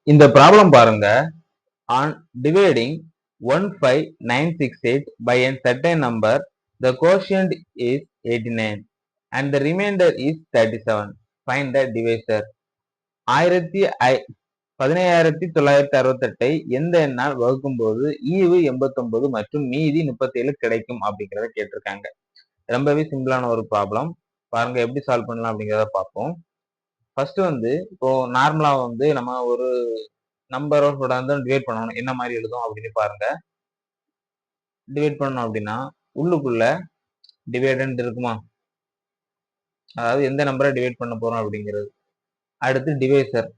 இந்த ப்ராப்ளம் பாருங்க. On dividing 15968 by a certain number, the quotient is 89 and the remainder is 37. Find the divisor. 15968 எந்த எண்ணால் வகுக்கும் போது ஈவு 89 மற்றும் மீதி 37 கிடைக்கும் அப்படிங்கிறத கேட்டிருக்காங்க. ரொம்பவே சிம்பிளான ஒரு ப்ராப்ளம். பாருங்க எப்படி சால்வ் பண்ணலாம் அப்படிங்கிறத பார்ப்போம். ஃபர்ஸ்ட் இப்போ நார்மலா நம்ம ஒரு நம்பரோட டிவைட் பண்ணணும். என்ன மாதிரி எழுதும் அப்படின்னு பாருங்க. டிவைட் பண்ணணும் அப்படின்னா உள்ளுக்குள்ள டிவைடண்ட் இருக்குமா, அதாவது எந்த நம்பரை டிவைட் பண்ண போறோம் அப்படிங்கிறது. அடுத்து டிவைசர்,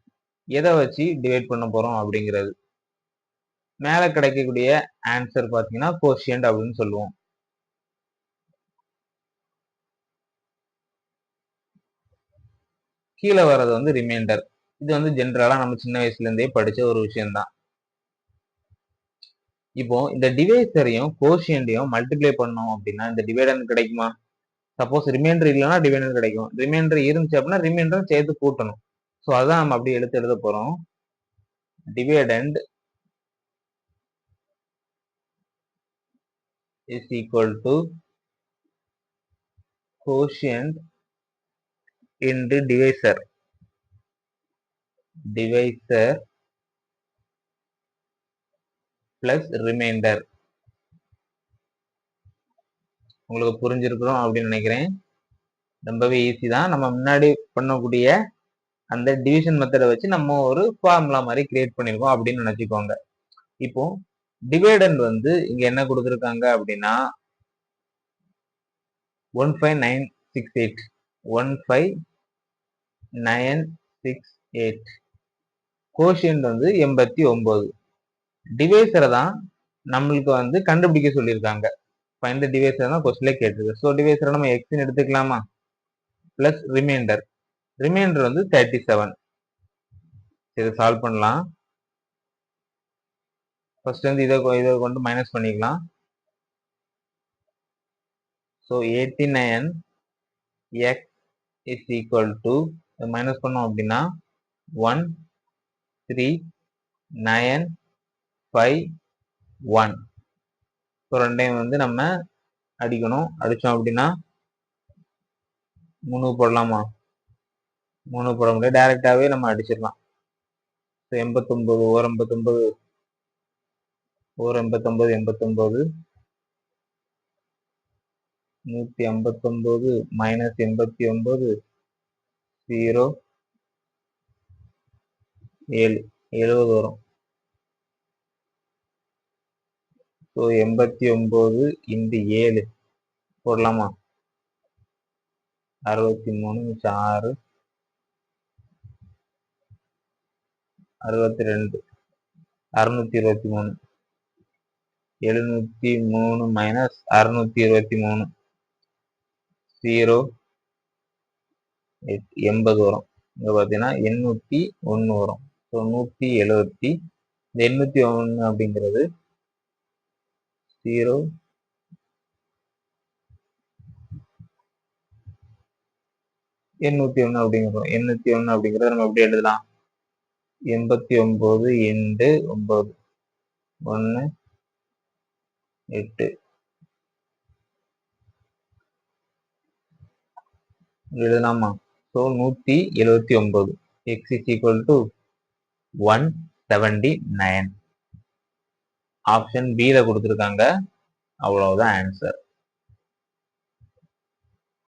எதை வச்சு டிவைட் பண்ண போறோம் அப்படிங்கிறது. மேல கிடைக்கக்கூடிய ஆன்சர் பாத்தீங்கன்னா கோஷியன்ட் அப்படின்னு சொல்லுவோம். கீழே வர்றது ரிமைண்டர். இது ஜென்ரலா நம்ம சின்ன வயசுல இருந்தே படிச்ச ஒரு விஷயம் தான். இப்போ இந்த டிவைசரையும் கோஷியன்டையும் மல்டிப்ளை பண்ணோம் அப்படின்னா இந்த டிவைடண்ட் கிடைக்குமா? சப்போஸ் ரிமைண்டர் இல்லைன்னா டிவைடண்ட் கிடைக்கும். ரிமைண்டர் இருந்துச்சு அப்படின்னா ரிமைண்டர் சேர்த்து கூட்டணும். ஸோ அதான் நம்ம அப்படி எழுத போறோம். Dividend is equal to quotient into divisor. Divisor plus remainder. உங்களுக்கு புரிஞ்சிருக்கிறோம் அப்படின்னு நினைக்கிறேன். ரொம்பவே ஈஸி தான். நம்ம முன்னாடி பண்ணக்கூடிய அந்த டிவிஷன் மெத்தடை வச்சு நம்ம ஒரு ஃபார்முலா மாதிரி கிரியேட் பண்ணிருக்கோம் அப்படின்னு நினைச்சுக்கோங்க. இப்போ டிவைடண்ட் இங்க என்ன கொடுத்துருக்காங்க அப்படின்னா 15968 15968 கோஷியன்ட் 89. டிவைசரை தான் நம்மளுக்கு கண்டுபிடிக்க சொல்லியிருக்காங்க. ஃபைண்ட் தி டிவைசர் தான் क्वेश्चनல கேட்டிருக்கு. ஸோ டிவைசரை நம்ம எக்ஸ்னு எடுத்துக்கலாமா, பிளஸ் ரிமைண்டர். ரிமைண்டர் 37. இதை சால்வ் பண்ணலாம். ஃபர்ஸ்ட் இதை கொண்டு மைனஸ் பண்ணிக்கலாம். So 89x is equal to minus பண்ணோம் அப்படின்னா 13951. ஸோ ரெண்டையும் நம்ம அடிக்கணும். அடிச்சோம் அப்படின்னா 3 போடலாமா? 3 போட முடியாது, டைரக்டாவே நம்ம அடிச்சிடலாம். 89 ஓர் 89 ஓர் 89 89 159 மைனஸ் 89 0 7 70 வரும். ஸோ 89 இன்டு 7 போடலாமா? 63 6 62 623. 703 மைனஸ் 623 0 80 வரும். இங்க பாத்தீங்கன்னா 801 வரும். ஸோ 170. இந்த 801 அப்படிங்கிறது 0 801 அப்படிங்கிறோம். 801 அப்படிங்கிறத நம்ம எப்படி எழுதலாம்? 89 இன்டு 9 1 8 எழுதலாமா? So 179. x is equal to 179. Option B ல கொடுத்துருக்காங்க. அவ்வளவுதான் ஆன்சர்.